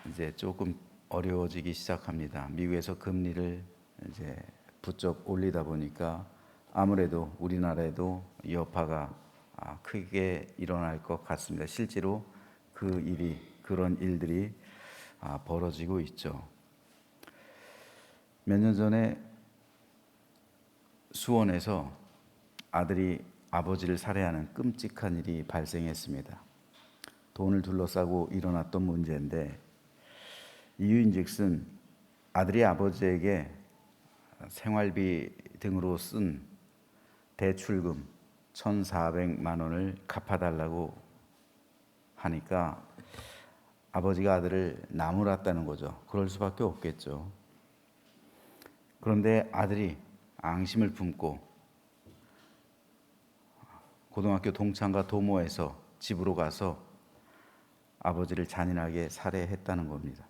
이제 조금 어려워지기 시작합니다. 미국에서 금리를 이제 부쩍 올리다 보니까 아무래도 우리나라에도 여파가 크게 일어날 것 같습니다. 실제로 그런 일들이 벌어지고 있죠. 몇 년 전에 수원에서 아들이 아버지를 살해하는 끔찍한 일이 발생했습니다. 돈을 둘러싸고 일어났던 문제인데, 이유인즉슨 아들이 아버지에게 생활비 등으로 쓴 대출금 1,400만 원을 갚아달라고 하니까 아버지가 아들을 나무랐다는 거죠. 그럴 수밖에 없겠죠. 그런데 아들이 앙심을 품고 고등학교 동창과 도모해서 집으로 가서 아버지를 잔인하게 살해했다는 겁니다.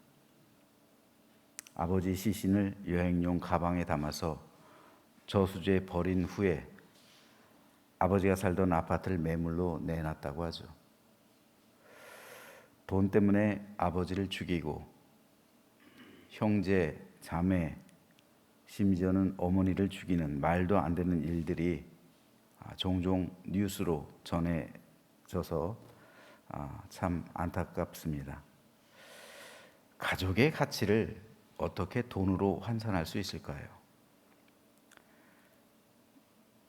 아버지 시신을 여행용 가방에 담아서 저수지에 버린 후에 아버지가 살던 아파트를 매물로 내놨다고 하죠. 돈 때문에 아버지를 죽이고 형제, 자매, 심지어는 어머니를 죽이는 말도 안 되는 일들이 종종 뉴스로 전해져서 참 안타깝습니다. 가족의 가치를 어떻게 돈으로 환산할 수 있을까요?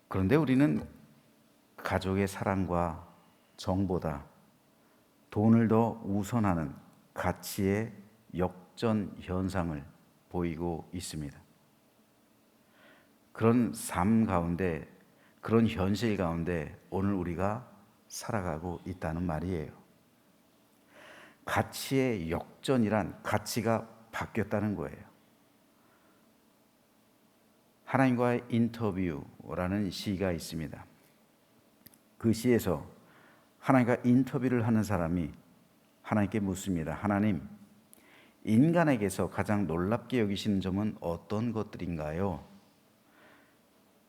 그런데 우리는 가족의 사랑과 정보다 돈을 더 우선하는 가치의 역전 현상을 보이고 있습니다. 그런 삶 가운데, 그런 현실 가운데 오늘 우리가 살아가고 있다는 말이에요. 가치의 역전이란 가치가 바뀌었다는 거예요. 하나님과의 인터뷰라는 시가 있습니다. 그 시에서 하나님과 인터뷰를 하는 사람이 하나님께 묻습니다. 하나님, 인간에게서 가장 놀랍게 여기시는 점은 어떤 것들인가요?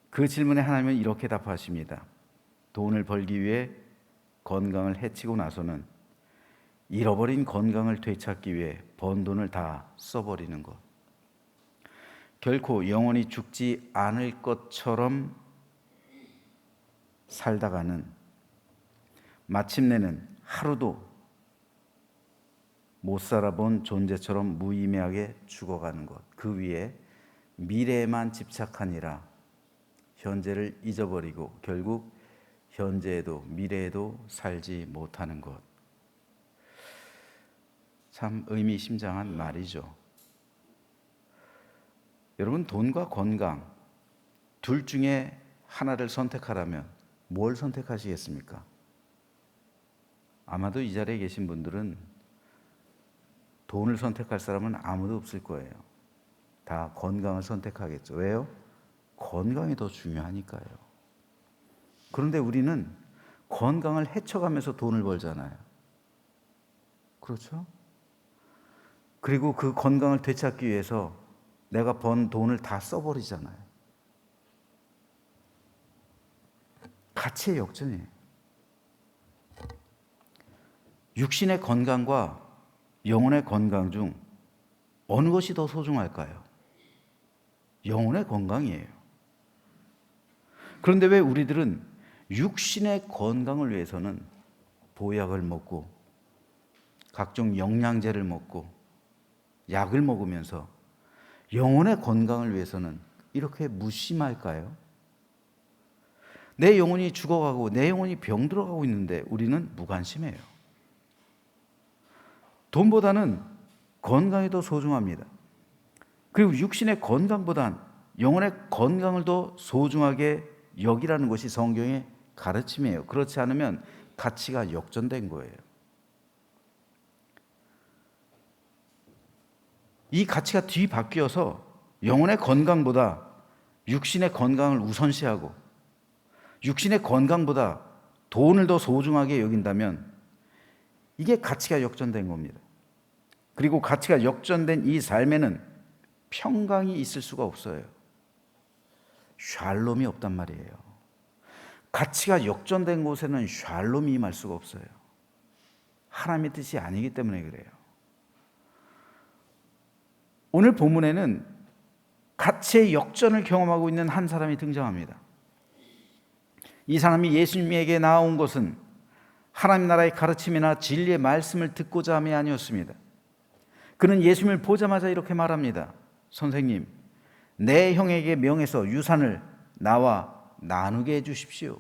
그 질문에 하나님은 이렇게 답하십니다. 돈을 벌기 위해 건강을 해치고 나서는 잃어버린 건강을 되찾기 위해 번 돈을 다 써버리는 것. 결코 영원히 죽지 않을 것처럼 살다가는 마침내는 하루도 못 살아본 존재처럼 무의미하게 죽어가는 것. 그 위에 미래에만 집착하니라 현재를 잊어버리고 결국 현재에도 미래에도 살지 못하는 것. 참 의미심장한 말이죠. 여러분, 돈과 건강 둘 중에 하나를 선택하라면 뭘 선택하시겠습니까? 아마도 이 자리에 계신 분들은 돈을 선택할 사람은 아무도 없을 거예요. 다 건강을 선택하겠죠. 왜요? 건강이 더 중요하니까요. 그런데 우리는 건강을 해쳐가면서 돈을 벌잖아요. 그렇죠? 그리고 그 건강을 되찾기 위해서 내가 번 돈을 다 써버리잖아요. 가치의 역전이에요. 육신의 건강과 영혼의 건강 중 어느 것이 더 소중할까요? 영혼의 건강이에요. 그런데 왜 우리들은 육신의 건강을 위해서는 보약을 먹고 각종 영양제를 먹고 약을 먹으면서 영혼의 건강을 위해서는 이렇게 무심할까요? 내 영혼이 죽어가고 내 영혼이 병들어가고 있는데 우리는 무관심해요. 돈보다는 건강이 더 소중합니다. 그리고 육신의 건강보단 영혼의 건강을 더 소중하게 여기라는 것이 성경의 가르침이에요. 그렇지 않으면 가치가 역전된 거예요. 이 가치가 뒤바뀌어서 영혼의 건강보다 육신의 건강을 우선시하고 육신의 건강보다 돈을 더 소중하게 여긴다면 이게 가치가 역전된 겁니다. 그리고 가치가 역전된 이 삶에는 평강이 있을 수가 없어요. 샬롬이 없단 말이에요. 가치가 역전된 곳에는 샬롬이 임할 수가 없어요. 하나님의 뜻이 아니기 때문에 그래요. 오늘 본문에는 가치의 역전을 경험하고 있는 한 사람이 등장합니다. 이 사람이 예수님에게 나온 것은 하나님 나라의 가르침이나 진리의 말씀을 듣고자 함이 아니었습니다. 그는 예수님을 보자마자 이렇게 말합니다. 선생님, 내 형에게 명해서 유산을 나와 나누게 해 주십시오.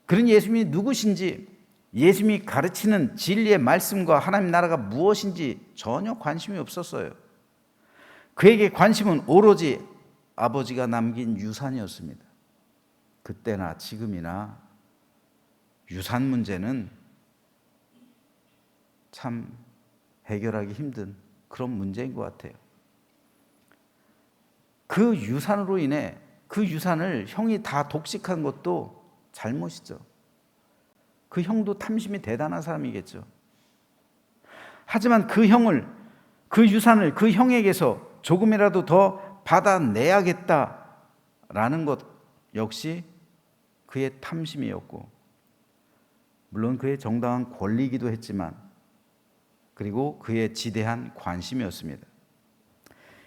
그는 예수님이 누구신지, 예수님이 가르치는 진리의 말씀과 하나님 나라가 무엇인지 전혀 관심이 없었어요. 그에게 관심은 오로지 아버지가 남긴 유산이었습니다. 그때나 지금이나 유산 문제는 참 해결하기 힘든 그런 문제인 것 같아요. 그 유산으로 인해 그 유산을 형이 다 독식한 것도 잘못이죠. 그 형도 탐심이 대단한 사람이겠죠. 하지만 그 유산을 그 형에게서 조금이라도 더 받아내야겠다라는 것 역시 그의 탐심이었고, 물론 그의 정당한 권리이기도 했지만, 그리고 그의 지대한 관심이었습니다.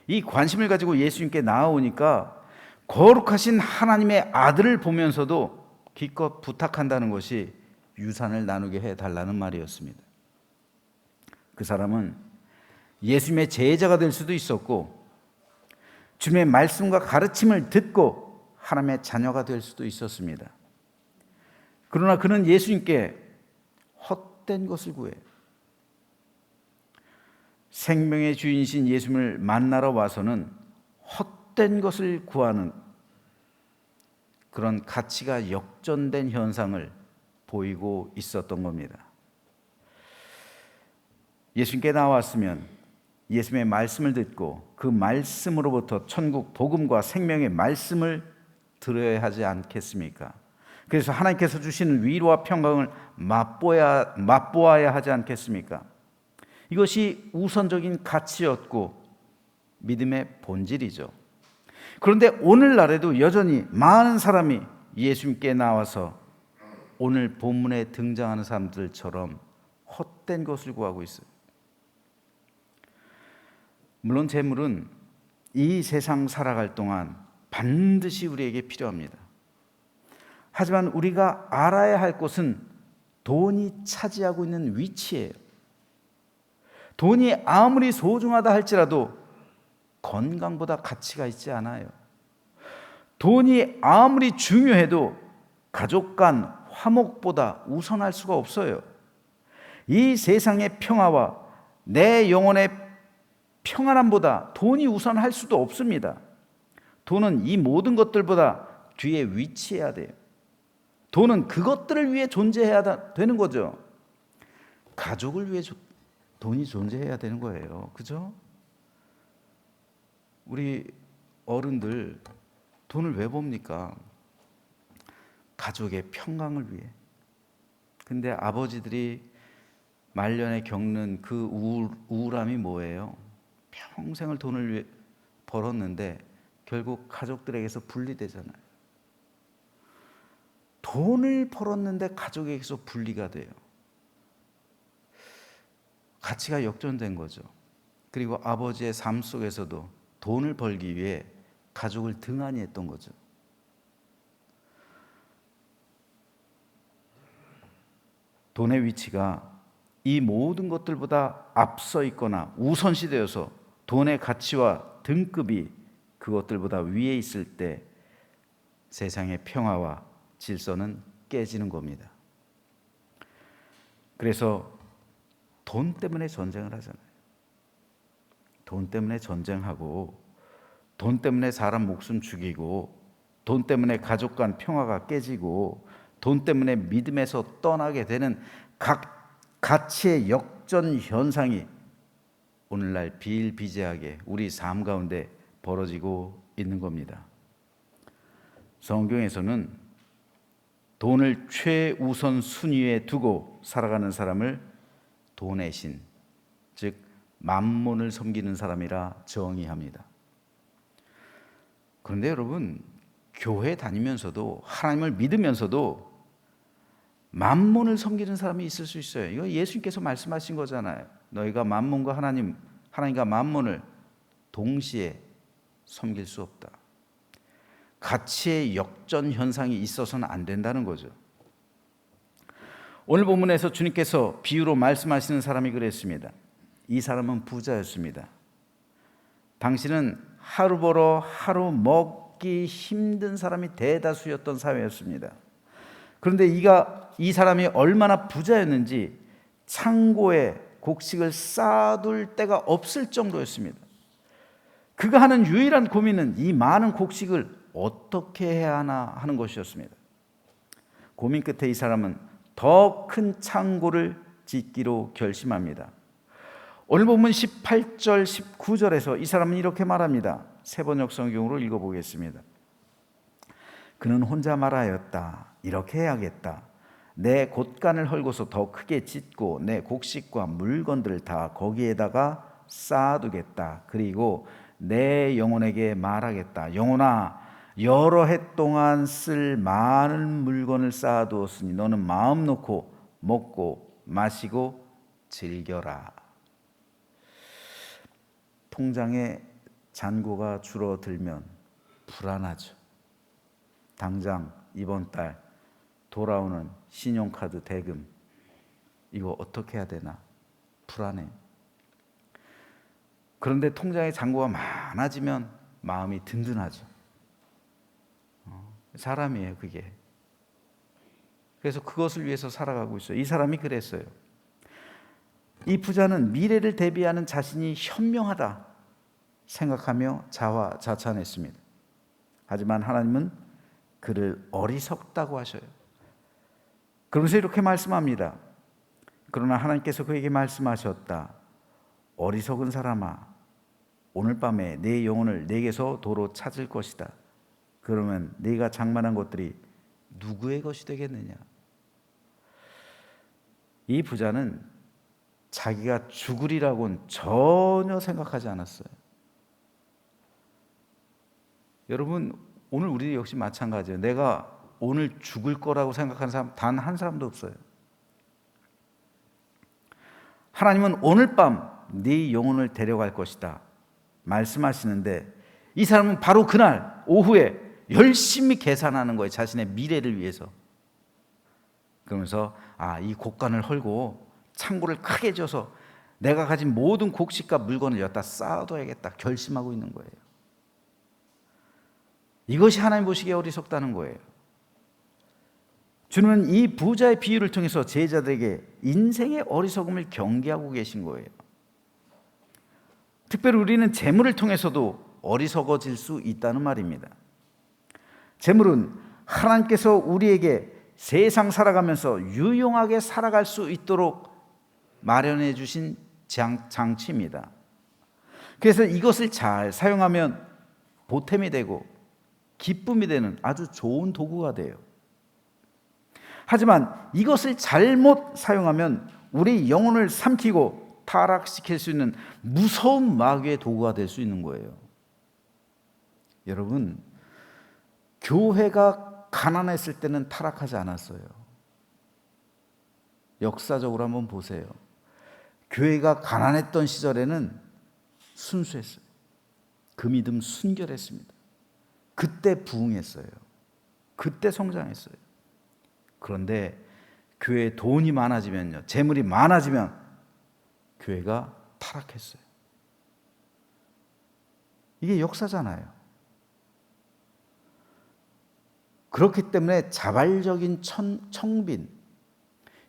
이 관심을 가지고 예수님께 나아오니까 거룩하신 하나님의 아들을 보면서도 기껏 부탁한다는 것이 유산을 나누게 해달라는 말이었습니다. 그 사람은 예수님의 제자가 될 수도 있었고, 주님의 말씀과 가르침을 듣고 하나님의 자녀가 될 수도 있었습니다. 그러나 그는 예수님께 헛된 것을 구해요. 생명의 주인이신 예수님을 만나러 와서는 헛된 것을 구하는 그런 가치가 역전된 현상을 보이고 있었던 겁니다. 예수님께 나왔으면 예수님의 말씀을 듣고 그 말씀으로부터 천국 복음과 생명의 말씀을 들어야 하지 않겠습니까? 그래서 하나님께서 주시는 위로와 평강을 맛보아야 하지 않겠습니까? 이것이 우선적인 가치였고 믿음의 본질이죠. 그런데 오늘날에도 여전히 많은 사람이 예수님께 나와서 오늘 본문에 등장하는 사람들처럼 헛된 것을 구하고 있어요. 물론 재물은 이 세상 살아갈 동안 반드시 우리에게 필요합니다. 하지만 우리가 알아야 할 것은 돈이 차지하고 있는 위치예요. 돈이 아무리 소중하다 할지라도 건강보다 가치가 있지 않아요. 돈이 아무리 중요해도 가족 간 화목보다 우선할 수가 없어요. 이 세상의 평화와 내 영혼의 평안함보다 돈이 우선할 수도 없습니다. 돈은 이 모든 것들보다 뒤에 위치해야 돼요. 돈은 그것들을 위해 존재해야 되는 거죠. 가족을 위해 돈이 존재해야 되는 거예요. 그죠? 우리 어른들 돈을 왜 봅니까? 가족의 평강을 위해. 근데 아버지들이 말년에 겪는 그 우울함이 뭐예요? 평생을 돈을 위해 벌었는데 결국 가족들에게서 분리되잖아요. 돈을 벌었는데 가족에게서 분리가 돼요. 가치가 역전된 거죠. 그리고 아버지의 삶 속에서도 돈을 벌기 위해 가족을 등한히 했던 거죠. 돈의 위치가 이 모든 것들보다 앞서 있거나 우선시되어서 돈의 가치와 등급이 그것들보다 위에 있을 때 세상의 평화와 질서는 깨지는 겁니다. 그래서 돈 때문에 전쟁을 하잖아요. 돈 때문에 전쟁하고, 돈 때문에 사람 목숨 죽이고, 돈 때문에 가족 간 평화가 깨지고, 돈 때문에 믿음에서 떠나게 되는 각 가치의 역전 현상이 오늘날 비일비재하게 우리 삶 가운데 벌어지고 있는 겁니다. 성경에서는 돈을 최우선 순위에 두고 살아가는 사람을 돈의 신, 즉 만몬을 섬기는 사람이라 정의합니다. 그런데 여러분, 교회 다니면서도 하나님을 믿으면서도 만몬을 섬기는 사람이 있을 수 있어요. 이거 예수님께서 말씀하신 거잖아요. 너희가 만몬과 하나님 하나님과 만몬을 동시에 섬길 수 없다. 가치의 역전 현상이 있어서는 안 된다는 거죠. 오늘 본문에서 주님께서 비유로 말씀하시는 사람이 그랬습니다. 이 사람은 부자였습니다. 당신은 하루 벌어 하루 먹기 힘든 사람이 대다수였던 사회였습니다. 그런데 이 사람이 얼마나 부자였는지 창고에 곡식을 쌓아둘 데가 없을 정도였습니다. 그가 하는 유일한 고민은 이 많은 곡식을 어떻게 해야 하나 하는 것이었습니다. 고민 끝에 이 사람은 더 큰 창고를 짓기로 결심합니다. 오늘 본문 18절 19절에서 이 사람은 이렇게 말합니다. 세번역 성경으로 읽어보겠습니다. 그는 혼자 말하였다. 이렇게 해야겠다. 내 곳간을 헐고서 더 크게 짓고 내 곡식과 물건들을 다 거기에다가 쌓아두겠다. 그리고 내 영혼에게 말하겠다. 영혼아, 여러 해 동안 쓸 많은 물건을 쌓아두었으니 너는 마음 놓고 먹고 마시고 즐겨라. 통장에 잔고가 줄어들면 불안하죠. 당장 이번 달 돌아오는 신용카드 대금 이거 어떻게 해야 되나 불안해. 그런데 통장에 잔고가 많아지면 마음이 든든하죠. 사람이에요, 그게. 그래서 그것을 위해서 살아가고 있어요. 이 사람이 그랬어요. 이 부자는 미래를 대비하는 자신이 현명하다 생각하며 자화자찬했습니다. 하지만 하나님은 그를 어리석다고 하셔요. 그러면서 이렇게 말씀합니다. 그러나 하나님께서 그에게 말씀하셨다. 어리석은 사람아, 오늘 밤에 내 영혼을 내게서 도로 찾을 것이다. 그러면 네가 장만한 것들이 누구의 것이 되겠느냐? 이 부자는 자기가 죽으리라고는 전혀 생각하지 않았어요. 여러분, 오늘 우리 역시 마찬가지예요. 내가 오늘 죽을 거라고 생각하는 사람 단 한 사람도 없어요. 하나님은 오늘 밤 네 영혼을 데려갈 것이다 말씀하시는데 이 사람은 바로 그날 오후에 열심히 계산하는 거예요. 자신의 미래를 위해서. 그러면서 이 곡간을 헐고 창고를 크게 져서 내가 가진 모든 곡식과 물건을 여기다 쌓아둬야겠다 결심하고 있는 거예요. 이것이 하나님 보시기에 어리석다는 거예요. 주님은 이 부자의 비유를 통해서 제자들에게 인생의 어리석음을 경계하고 계신 거예요. 특별히 우리는 재물을 통해서도 어리석어질 수 있다는 말입니다. 재물은 하나님께서 우리에게 세상 살아가면서 유용하게 살아갈 수 있도록 마련해 주신 장치입니다. 그래서 이것을 잘 사용하면 보탬이 되고 기쁨이 되는 아주 좋은 도구가 돼요. 하지만 이것을 잘못 사용하면 우리 영혼을 삼키고 타락시킬 수 있는 무서운 마귀의 도구가 될 수 있는 거예요. 여러분, 교회가 가난했을 때는 타락하지 않았어요. 역사적으로 한번 보세요. 교회가 가난했던 시절에는 순수했어요. 그 믿음 순결했습니다. 그때 부흥했어요. 그때 성장했어요. 그런데 교회에 돈이 많아지면요, 재물이 많아지면 교회가 타락했어요. 이게 역사잖아요. 그렇기 때문에 자발적인 청빈,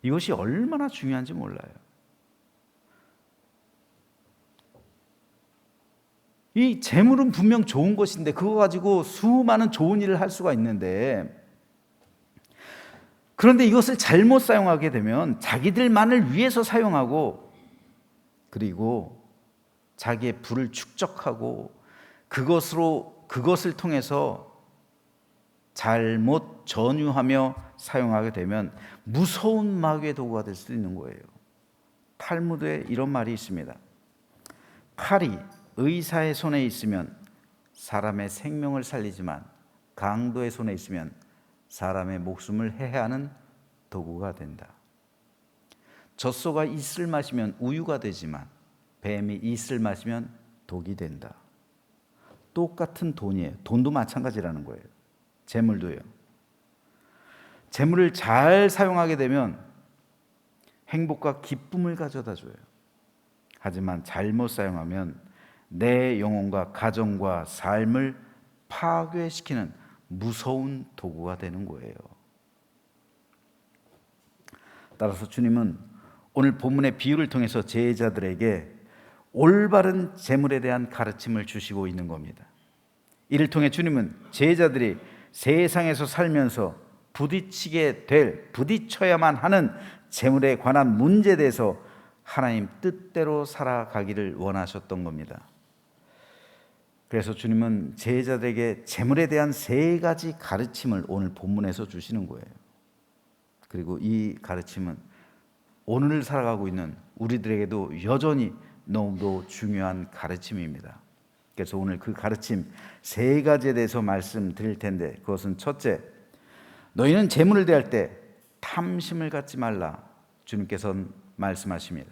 이것이 얼마나 중요한지 몰라요. 이 재물은 분명 좋은 것인데 그거 가지고 수많은 좋은 일을 할 수가 있는데, 그런데 이것을 잘못 사용하게 되면 자기들만을 위해서 사용하고 그리고 자기의 부를 축적하고 그것을 통해서 잘못 전유하며 사용하게 되면 무서운 마귀의 도구가 될 수 있는 거예요. 탈무드에 이런 말이 있습니다. 칼이 의사의 손에 있으면 사람의 생명을 살리지만 강도의 손에 있으면 사람의 목숨을 해하는 도구가 된다. 젖소가 이슬 마시면 우유가 되지만 뱀이 이슬 마시면 독이 된다. 똑같은 돈이에요. 돈도 마찬가지라는 거예요. 재물도요. 재물을 잘 사용하게 되면 행복과 기쁨을 가져다 줘요. 하지만 잘못 사용하면 내 영혼과 가정과 삶을 파괴시키는 무서운 도구가 되는 거예요. 따라서 주님은 오늘 본문의 비유를 통해서 제자들에게 올바른 재물에 대한 가르침을 주시고 있는 겁니다. 이를 통해 주님은 제자들이 세상에서 살면서 부딪혀야만 하는 재물에 관한 문제에 대해서 하나님 뜻대로 살아가기를 원하셨던 겁니다. 그래서 주님은 제자들에게 재물에 대한 3가지 가르침을 오늘 본문에서 주시는 거예요. 그리고 이 가르침은 오늘 살아가고 있는 우리들에게도 여전히 너무도 중요한 가르침입니다. 그래서 오늘 그 가르침 3가지에 대해서 말씀드릴 텐데, 그것은 첫째, 너희는 재물을 대할 때 탐심을 갖지 말라. 주님께서는 말씀하십니다.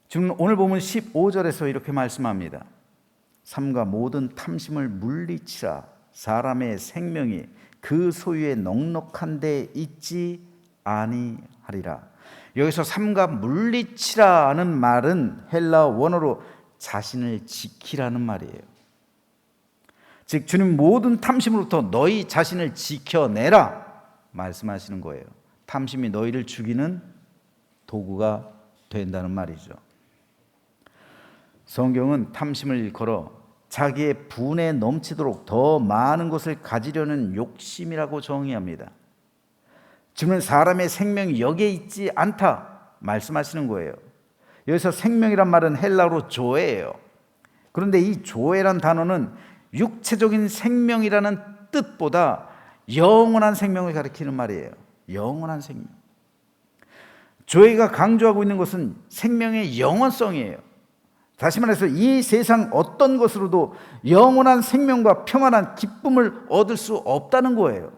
주님은 오늘 보면 15절에서 이렇게 말씀합니다. 삼가 모든 탐심을 물리치라. 사람의 생명이 그 소유의 넉넉한 데 있지 아니하리라. 여기서 삼가 물리치라는 말은 헬라 원어로 자신을 지키라는 말이에요. 즉 주님 모든 탐심으로부터 너희 자신을 지켜내라 말씀하시는 거예요. 탐심이 너희를 죽이는 도구가 된다는 말이죠. 성경은 탐심을 일컬어 자기의 분에 넘치도록 더 많은 것을 가지려는 욕심이라고 정의합니다. 주님은 사람의 생명이 여기에 있지 않다 말씀하시는 거예요. 여기서 생명이란 말은 헬라어로 조에예요. 그런데 이 조에란 단어는 육체적인 생명이라는 뜻보다 영원한 생명을 가리키는 말이에요. 영원한 생명. 조에가 강조하고 있는 것은 생명의 영원성이에요. 다시 말해서 이 세상 어떤 것으로도 영원한 생명과 평안한 기쁨을 얻을 수 없다는 거예요.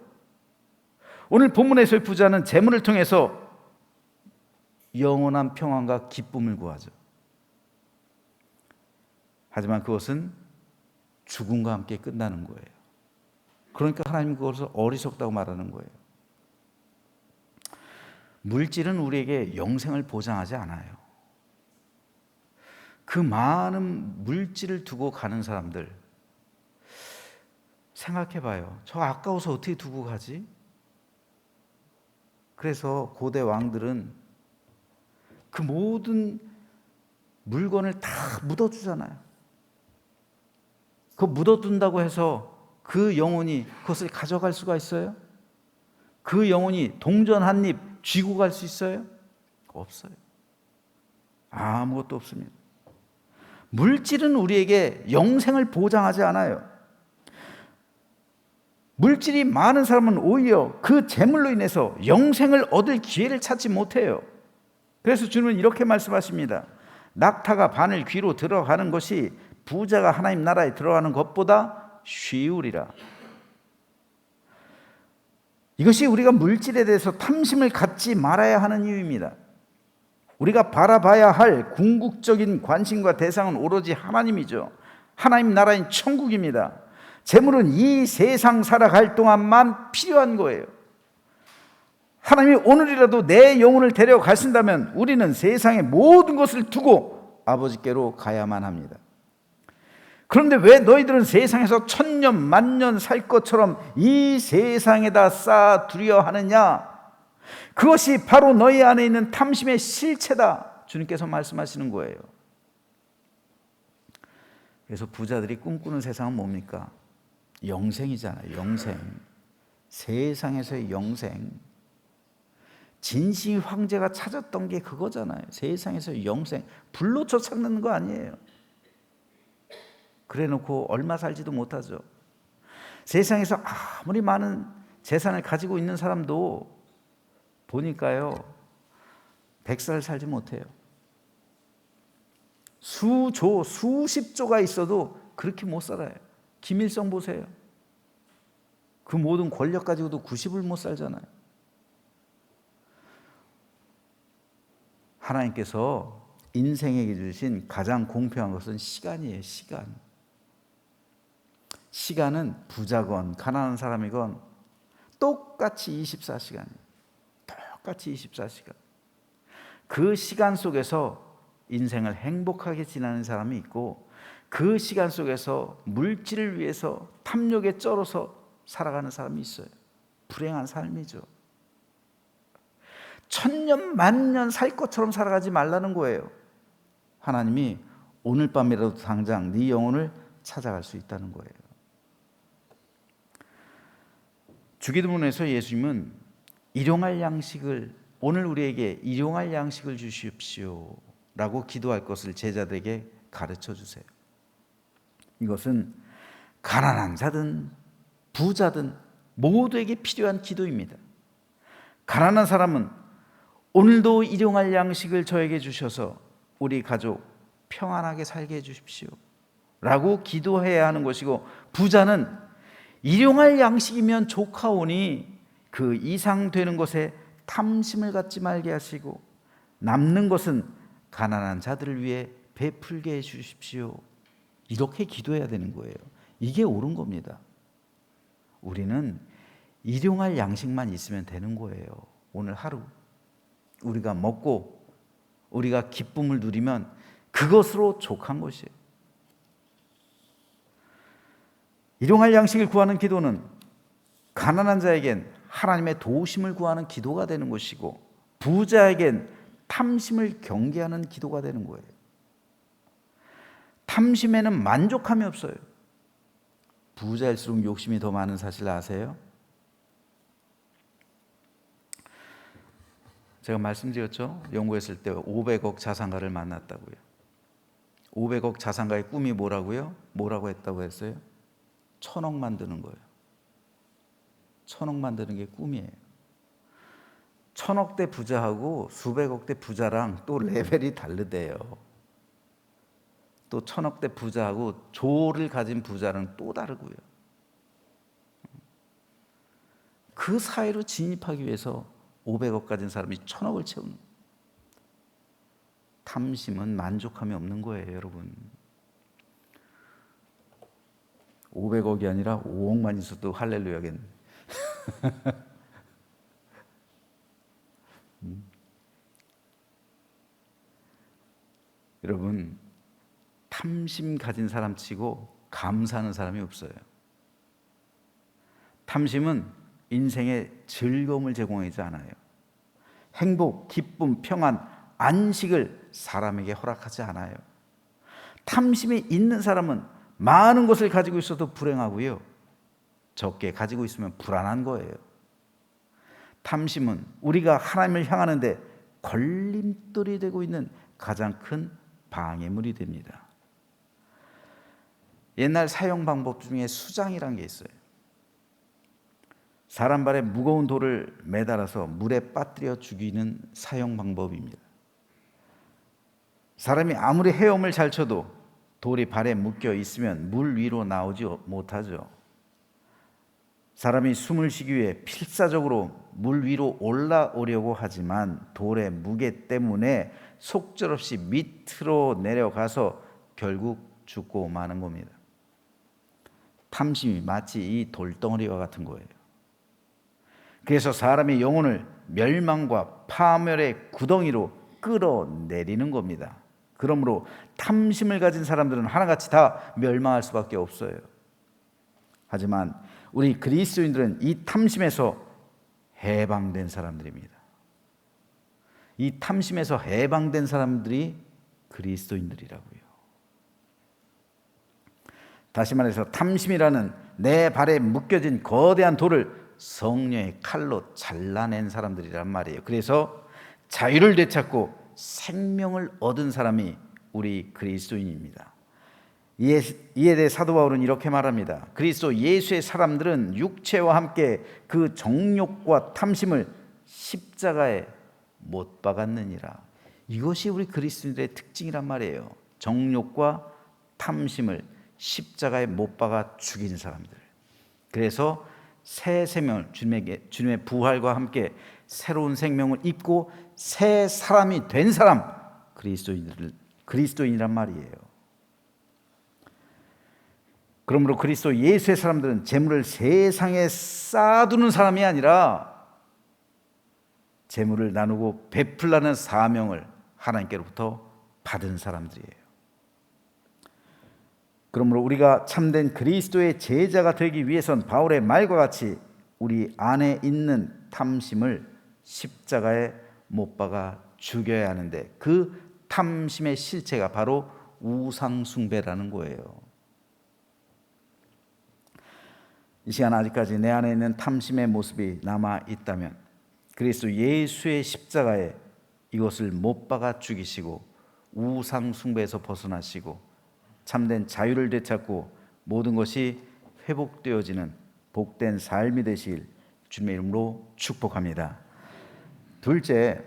오늘 본문에서의 부자는 재물을 통해서 영원한 평안과 기쁨을 구하죠. 하지만 그것은 죽음과 함께 끝나는 거예요. 그러니까 하나님은 그것을 어리석다고 말하는 거예요. 물질은 우리에게 영생을 보장하지 않아요. 그 많은 물질을 두고 가는 사람들 생각해 봐요. 저 아까워서 어떻게 두고 가지? 그래서 고대 왕들은 그 모든 물건을 다 묻어주잖아요. 그 묻어둔다고 해서 그 영혼이 그것을 가져갈 수가 있어요? 그 영혼이 동전 한 입 쥐고 갈 수 있어요? 없어요. 아무것도 없습니다. 물질은 우리에게 영생을 보장하지 않아요. 물질이 많은 사람은 오히려 그 재물로 인해서 영생을 얻을 기회를 찾지 못해요. 그래서 주님은 이렇게 말씀하십니다. 낙타가 바늘 귀로 들어가는 것이 부자가 하나님 나라에 들어가는 것보다 쉬우리라. 이것이 우리가 물질에 대해서 탐심을 갖지 말아야 하는 이유입니다. 우리가 바라봐야 할 궁극적인 관심과 대상은 오로지 하나님이죠. 하나님 나라인 천국입니다. 재물은 이 세상 살아갈 동안만 필요한 거예요. 하나님이 오늘이라도 내 영혼을 데려가신다면 우리는 세상의 모든 것을 두고 아버지께로 가야만 합니다. 그런데 왜 너희들은 세상에서 천년 만년 살 것처럼 이 세상에다 쌓아두려 하느냐? 그것이 바로 너희 안에 있는 탐심의 실체다. 주님께서 말씀하시는 거예요. 그래서 부자들이 꿈꾸는 세상은 뭡니까? 영생이잖아요. 영생. 세상에서의 영생. 진시 황제가 찾았던 게 그거잖아요. 세상에서의 영생. 불로초 찾는 거 아니에요. 그래 놓고 얼마 살지도 못하죠. 세상에서 아무리 많은 재산을 가지고 있는 사람도 보니까요 100살 살지 못해요. 수조, 수십조가 있어도 그렇게 못 살아요. 김일성 보세요. 그 모든 권력 가지고도 90을 못 살잖아요. 하나님께서 인생에게 주신 가장 공평한 것은 시간이에요. 시간은 부자건 가난한 사람이건 똑같이 24시간. 똑같이 24시간. 그 시간 속에서 인생을 행복하게 지나는 사람이 있고, 그 시간 속에서 물질을 위해서 탐욕에 쩔어서 살아가는 사람이 있어요. 불행한 삶이죠. 천년 만년 살 것처럼 살아가지 말라는 거예요. 하나님이 오늘 밤이라도 당장 네 영혼을 찾아갈 수 있다는 거예요. 주기도문에서 예수님은 일용할 양식을, 오늘 우리에게 일용할 양식을 주십시오 라고 기도할 것을 제자들에게 가르쳐 주세요. 이것은 가난한 자든 부자든 모두에게 필요한 기도입니다. 가난한 사람은 오늘도 일용할 양식을 저에게 주셔서 우리 가족 평안하게 살게 해주십시오 라고 기도해야 하는 것이고, 부자는 일용할 양식이면 좋카오니 그 이상 되는 것에 탐심을 갖지 말게 하시고 남는 것은 가난한 자들을 위해 베풀게 해주십시오. 이렇게 기도해야 되는 거예요. 이게 옳은 겁니다. 우리는 일용할 양식만 있으면 되는 거예요. 오늘 하루 우리가 먹고 우리가 기쁨을 누리면 그것으로 족한 것이에요. 일용할 양식을 구하는 기도는 가난한 자에겐 하나님의 도우심을 구하는 기도가 되는 것이고, 부자에겐 탐심을 경계하는 기도가 되는 거예요. 탐심에는 만족함이 없어요. 부자일수록 욕심이 더 많은 사실 아세요? 제가 말씀드렸죠. 연구했을 때 500억 자산가를 만났다고요. 500억 자산가의 꿈이 뭐라고요? 뭐라고 했다고 했어요? 1000억 만드는 거예요. 1000억 만드는 게 꿈이에요. 1000억대 부자하고 수백억대 부자랑 또 레벨이 다르대요. 또 1000억대 부자하고 조를 가진 부자는 또 다르고요. 그 사이로 진입하기 위해서 500억 가진 사람이 1000억을 채우는, 탐심은 만족함이 없는 거예요, 여러분. 500억이 아니라 5억만 있어도 할렐루야겠네. 여러분, 탐심 가진 사람 치고 감사하는 사람이 없어요. 탐심은 인생에 즐거움을 제공하지 않아요. 행복, 기쁨, 평안, 안식을 사람에게 허락하지 않아요. 탐심이 있는 사람은 많은 것을 가지고 있어도 불행하고요, 적게 가지고 있으면 불안한 거예요. 탐심은 우리가 하나님을 향하는데 걸림돌이 되고 있는 가장 큰 방해물이 됩니다. 옛날 사용 방법 중에 수장이라는 게 있어요. 사람 발에 무거운 돌을 매달아서 물에 빠뜨려 죽이는 사용 방법입니다. 사람이 아무리 헤엄을 잘 쳐도 돌이 발에 묶여 있으면 물 위로 나오지 못하죠. 사람이 숨을 쉬기 위해 필사적으로 물 위로 올라오려고 하지만 돌의 무게 때문에 속절없이 밑으로 내려가서 결국 죽고 마는 겁니다. 탐심이 마치 이 돌덩어리와 같은 거예요. 그래서 사람의 영혼을 멸망과 파멸의 구덩이로 끌어내리는 겁니다. 그러므로 탐심을 가진 사람들은 하나같이 다 멸망할 수밖에 없어요. 하지만 우리 그리스도인들은 이 탐심에서 해방된 사람들입니다. 이 탐심에서 해방된 사람들이 그리스도인들이라고요. 다시 말해서 탐심이라는 내 발에 묶여진 거대한 돌을 성령의 칼로 잘라낸 사람들이란 말이에요. 그래서 자유를 되찾고 생명을 얻은 사람이 우리 그리스도인입니다. 이에 대해 사도 바울은 이렇게 말합니다. 그리스도 예수의 사람들은 육체와 함께 그 정욕과 탐심을 십자가에 못 박았느니라. 이것이 우리 그리스도인들의 특징이란 말이에요. 정욕과 탐심을 십자가에 못 박아 죽인 사람들. 그래서 새 생명을, 주님의 부활과 함께 새로운 생명을 입고 새 사람이 된 사람, 그리스도인이란 말이에요. 그러므로 그리스도 예수의 사람들은 재물을 세상에 쌓아두는 사람이 아니라 재물을 나누고 베풀라는 사명을 하나님께로부터 받은 사람들이에요. 그러므로 우리가 참된 그리스도의 제자가 되기 위해선 바울의 말과 같이 우리 안에 있는 탐심을 십자가에 못 박아 죽여야 하는데, 그 탐심의 실체가 바로 우상숭배라는 거예요. 이 시간 아직까지 내 안에 있는 탐심의 모습이 남아 있다면 그리스도 예수의 십자가에 이것을 못 박아 죽이시고 우상숭배에서 벗어나시고 참된 자유를 되찾고 모든 것이 회복되어지는 복된 삶이 되실 주님의 이름으로 축복합니다. 둘째,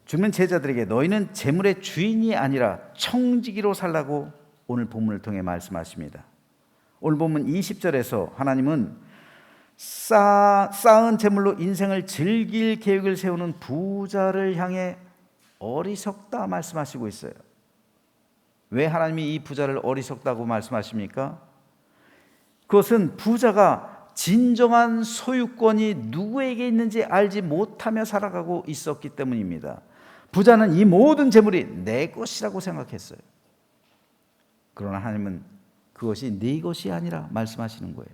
주님은 제자들에게 너희는 재물의 주인이 아니라 청지기로 살라고 오늘 본문을 통해 말씀하십니다. 오늘 본문 20절에서 하나님은 쌓은 재물로 인생을 즐길 계획을 세우는 부자를 향해 어리석다 말씀하시고 있어요. 왜 하나님이 이 부자를 어리석다고 말씀하십니까? 그것은 부자가 진정한 소유권이 누구에게 있는지 알지 못하며 살아가고 있었기 때문입니다. 부자는 이 모든 재물이 내 것이라고 생각했어요. 그러나 하나님은 그것이 네 것이 아니라 말씀하시는 거예요.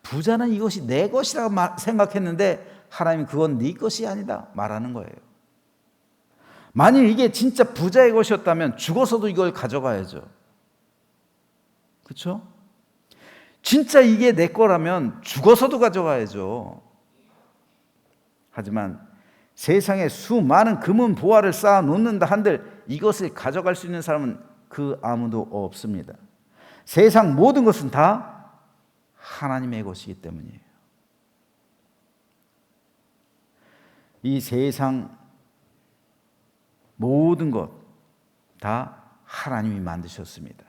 부자는 이것이 내 것이라고 생각했는데 하나님은 그건 네 것이 아니다 말하는 거예요. 만일 이게 진짜 부자의 것이었다면 죽어서도 이걸 가져가야죠. 그렇죠? 진짜 이게 내 거라면 죽어서도 가져가야죠. 하지만 세상에 수많은 금은 보화를 쌓아 놓는다 한들 이것을 가져갈 수 있는 사람은 그 아무도 없습니다. 세상 모든 것은 다 하나님의 것이기 때문이에요. 이 세상 모든 것 다 하나님이 만드셨습니다.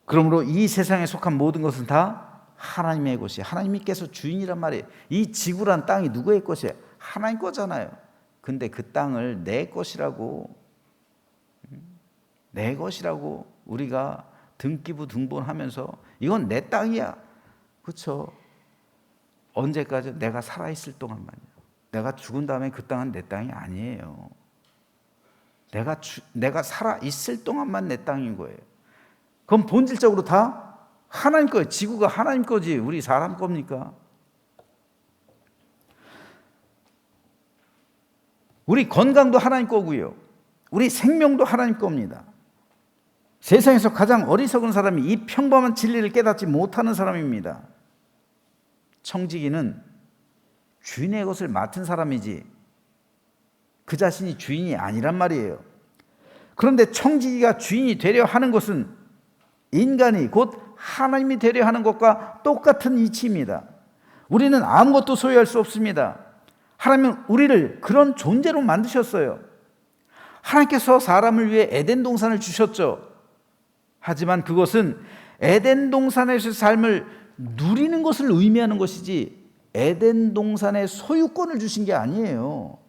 그러므로 이 세상에 속한 모든 것은 다 하나님의 것이에요. 하나님께서 주인이란 말이에요. 이 지구란 땅이 누구의 것이에요? 하나님 거잖아요. 근데 그 땅을 내 것이라고 우리가 등기부 등본하면서 이건 내 땅이야. 그렇죠? 언제까지? 내가 살아있을 동안만요. 내가 죽은 다음에 그 땅은 내 땅이 아니에요. 내가 살아있을 동안만 내 땅인 거예요. 그럼 본질적으로 다 하나님 거예요. 지구가 하나님 거지 우리 사람 겁니까? 우리 건강도 하나님 거고요. 우리 생명도 하나님 겁니다. 세상에서 가장 어리석은 사람이 이 평범한 진리를 깨닫지 못하는 사람입니다. 청지기는 주인의 것을 맡은 사람이지 그 자신이 주인이 아니란 말이에요. 그런데 청지기가 주인이 되려 하는 것은 인간이 곧 하나님이 되려 하는 것과 똑같은 이치입니다. 우리는 아무것도 소유할 수 없습니다. 하나님은 우리를 그런 존재로 만드셨어요. 하나님께서 사람을 위해 에덴 동산을 주셨죠. 하지만 그것은 에덴 동산에서 삶을 누리는 것을 의미하는 것이지 에덴 동산의 소유권을 주신 게 아니에요.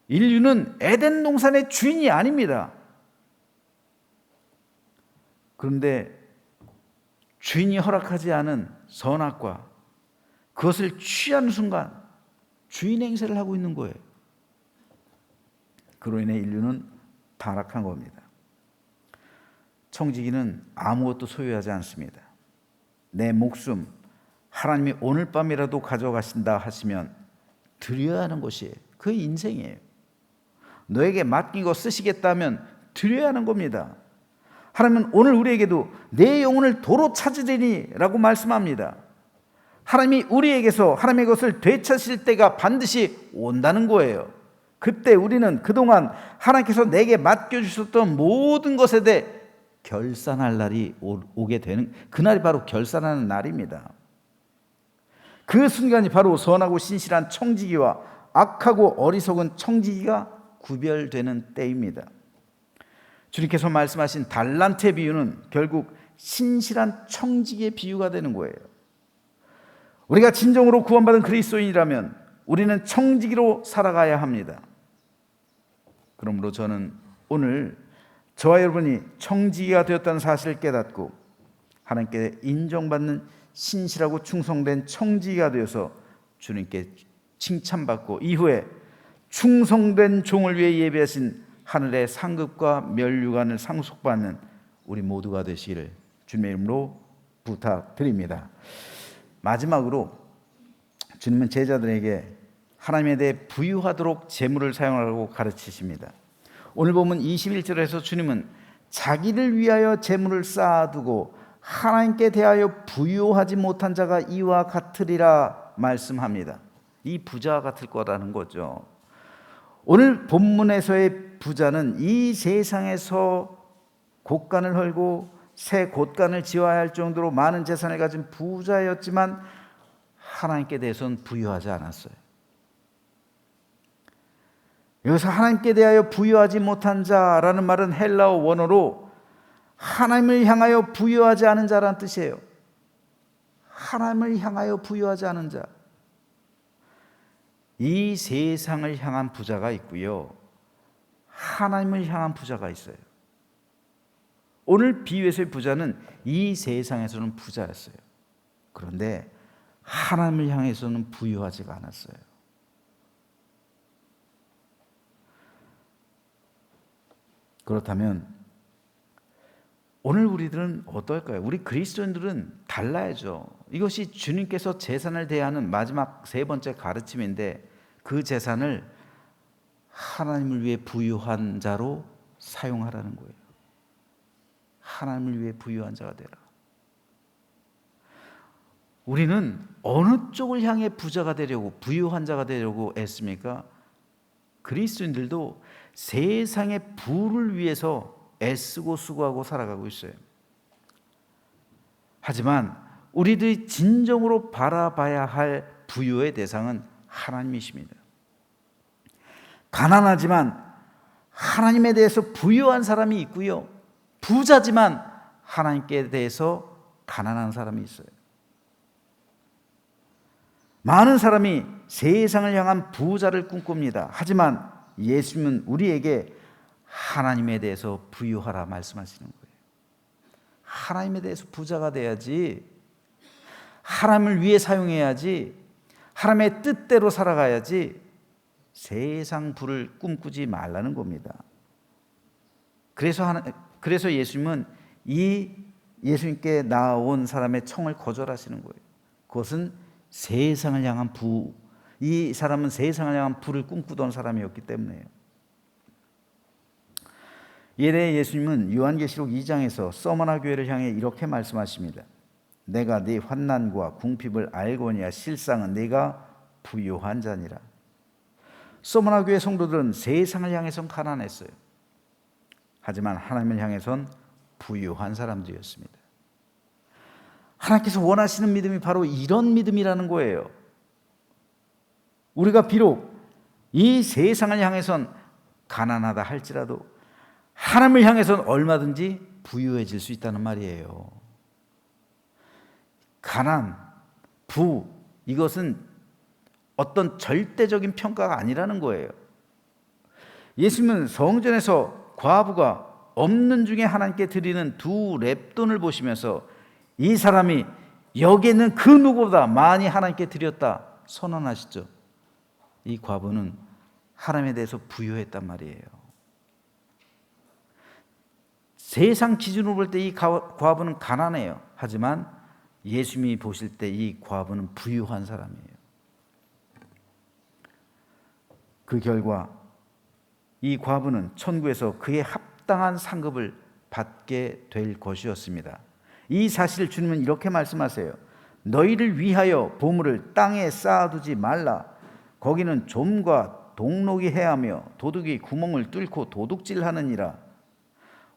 인류는 에덴 동산의 주인이 아닙니다. 그런데 주인이 허락하지 않은 선악과 그것을 취하는 순간 주인 행세를 하고 있는 거예요. 그로 인해 인류는 타락한 겁니다. 청지기는 아무것도 소유하지 않습니다. 내 목숨 하나님이 오늘 밤이라도 가져가신다 하시면 드려야 하는 것이 그 인생이에요. 너에게 맡긴 거 쓰시겠다면 드려야 하는 겁니다. 하나님은 오늘 우리에게도 내 영혼을 도로 찾으리니 라고 말씀합니다. 하나님이 우리에게서 하나님의 것을 되찾으실 때가 반드시 온다는 거예요. 그때 우리는 그동안 하나님께서 내게 맡겨주셨던 모든 것에 대해 결산할 날이 오게 되는, 그날이 바로 결산하는 날입니다. 그 순간이 바로 선하고 신실한 청지기와 악하고 어리석은 청지기가 구별되는 때입니다. 주님께서 말씀하신 달란트의 비유는 결국 신실한 청지기의 비유가 되는 거예요. 우리가 진정으로 구원받은 그리스도인이라면 우리는 청지기로 살아가야 합니다. 그러므로 저는 오늘 저와 여러분이 청지기가 되었다는 사실을 깨닫고 하나님께 인정받는 신실하고 충성된 청지기가 되어서 주님께 칭찬받고 이후에 충성된 종을 위해 예배하신 하늘의 상급과 면류관을 상속받는 우리 모두가 되시기를 주님의 이름으로 부탁드립니다. 마지막으로 주님은 제자들에게 하나님에 대해 부유하도록 재물을 사용하라고 가르치십니다. 오늘 보면 21절에서 주님은 자기를 위하여 재물을 쌓아두고 하나님께 대하여 부유하지 못한 자가 이와 같으리라 말씀합니다. 이 부자와 같을 거라는 거죠. 오늘 본문에서의 부자는 이 세상에서 곳간을 헐고 새 곳간을 지어야 할 정도로 많은 재산을 가진 부자였지만 하나님께 대해서는 부유하지 않았어요. 여기서 하나님께 대하여 부유하지 못한 자라는 말은 헬라어 원어로 하나님을 향하여 부유하지 않은 자라는 뜻이에요. 하나님을 향하여 부유하지 않은 자. 이 세상을 향한 부자가 있고요, 하나님을 향한 부자가 있어요. 오늘 비유에서의 부자는 이 세상에서는 부자였어요. 그런데 하나님을 향해서는 부유하지가 않았어요. 그렇다면 오늘 우리들은 어떨까요? 우리 그리스도인들은 달라야죠. 이것이 주님께서 재산을 대하는 마지막 세 번째 가르침인데 그 재산을 하나님을 위해 부유한 자로 사용하라는 거예요. 하나님을 위해 부유한 자가 되라. 우리는 어느 쪽을 향해 부자가 되려고, 부유한 자가 되려고 애씁니까? 그리스도인들도 세상의 부를 위해서 애쓰고 수고하고 살아가고 있어요. 하지만 우리들이 진정으로 바라봐야 할 부유의 대상은 하나님이십니다. 가난하지만 하나님에 대해서 부유한 사람이 있고요, 부자지만 하나님께 대해서 가난한 사람이 있어요. 많은 사람이 세상을 향한 부자를 꿈꿉니다. 하지만 예수님은 우리에게 하나님에 대해서 부유하라 말씀하시는 거예요. 하나님에 대해서 부자가 돼야지, 하나님을 위해 사용해야지, 하나님의 뜻대로 살아가야지 세상 부를 꿈꾸지 말라는 겁니다. 그래서 예수님은 이 예수님께 나온 사람의 청을 거절하시는 거예요. 그것은 세상을 향한 부, 이 사람은 세상을 향한 부를 꿈꾸던 사람이었기 때문에요. 이에 대해 예수님은 요한계시록 2장에서 서머나 교회를 향해 이렇게 말씀하십니다. 내가 네 환난과 궁핍을 알거니와 실상은 네가 부유한 자니라. 서머나 교회 성도들은 세상을 향해선 가난했어요. 하지만 하나님을 향해선 부유한 사람들이었습니다. 하나님께서 원하시는 믿음이 바로 이런 믿음이라는 거예요. 우리가 비록 이 세상을 향해선 가난하다 할지라도 하나님을 향해선 얼마든지 부유해질 수 있다는 말이에요. 가난, 부, 이것은 어떤 절대적인 평가가 아니라는 거예요. 예수님은 성전에서 과부가 없는 중에 하나님께 드리는 두 렙돈을 보시면서 이 사람이 여기에는 그 누구보다 많이 하나님께 드렸다 선언하시죠. 이 과부는 하나님에 대해서 부유했단 말이에요. 세상 기준으로 볼 때 이 과부는 가난해요. 하지만 예수님이 보실 때 이 과부는 부유한 사람이에요. 그 결과 이 과부는 천국에서 그에 합당한 상급을 받게 될 것이었습니다. 이 사실을 주님은 이렇게 말씀하세요. 너희를 위하여 보물을 땅에 쌓아두지 말라. 거기는 좀과 동록이 해하며 도둑이 구멍을 뚫고 도둑질하느니라.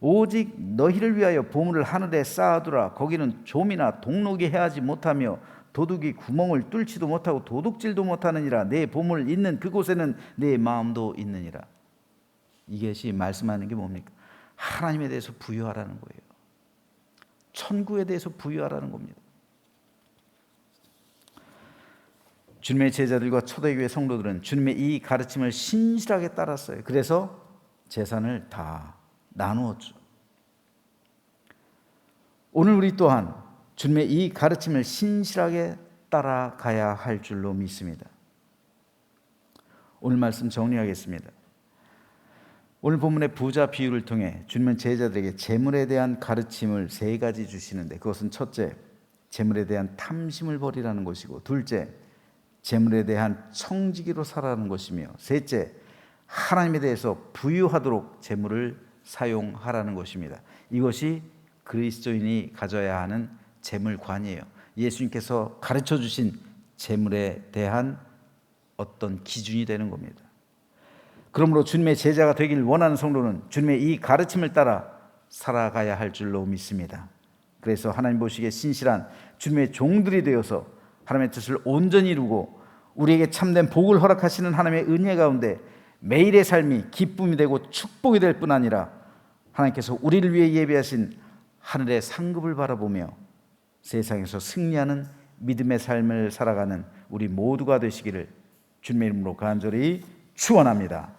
오직 너희를 위하여 보물을 하늘에 쌓아두라. 거기는 좀이나 동록이 해하지 못하며 도둑이 구멍을 뚫지도 못하고 도둑질도 못하느니라. 내 보물 있는 그곳에는 내 마음도 있느니라. 이것이 말씀하는 게 뭡니까? 하나님에 대해서 부유하라는 거예요. 천국에 대해서 부유하라는 겁니다. 주님의 제자들과 초대교회 성도들은 주님의 이 가르침을 신실하게 따랐어요. 그래서 재산을 다 나누었죠. 오늘 우리 또한 주님의 이 가르침을 신실하게 따라가야 할 줄로 믿습니다. 오늘 말씀 정리하겠습니다. 오늘 본문의 부자 비유를 통해 주님은 제자들에게 재물에 대한 가르침을 3가지 주시는데, 그것은 첫째, 재물에 대한 탐심을 버리라는 것이고, 둘째, 재물에 대한 청지기로 살아가는 것이며, 셋째, 하나님에 대해서 부유하도록 재물을 사용하라는 것입니다. 이것이 그리스도인이 가져야 하는 재물관이에요. 예수님께서 가르쳐 주신 재물에 대한 어떤 기준이 되는 겁니다. 그러므로 주님의 제자가 되길 원하는 성도는 주님의 이 가르침을 따라 살아가야 할 줄로 믿습니다. 그래서 하나님 보시기에 신실한 주님의 종들이 되어서 하나님의 뜻을 온전히 이루고 우리에게 참된 복을 허락하시는 하나님의 은혜 가운데 매일의 삶이 기쁨이 되고 축복이 될 뿐 아니라 하나님께서 우리를 위해 예비하신 하늘의 상급을 바라보며 세상에서 승리하는 믿음의 삶을 살아가는 우리 모두가 되시기를 주님의 이름으로 간절히 축원합니다.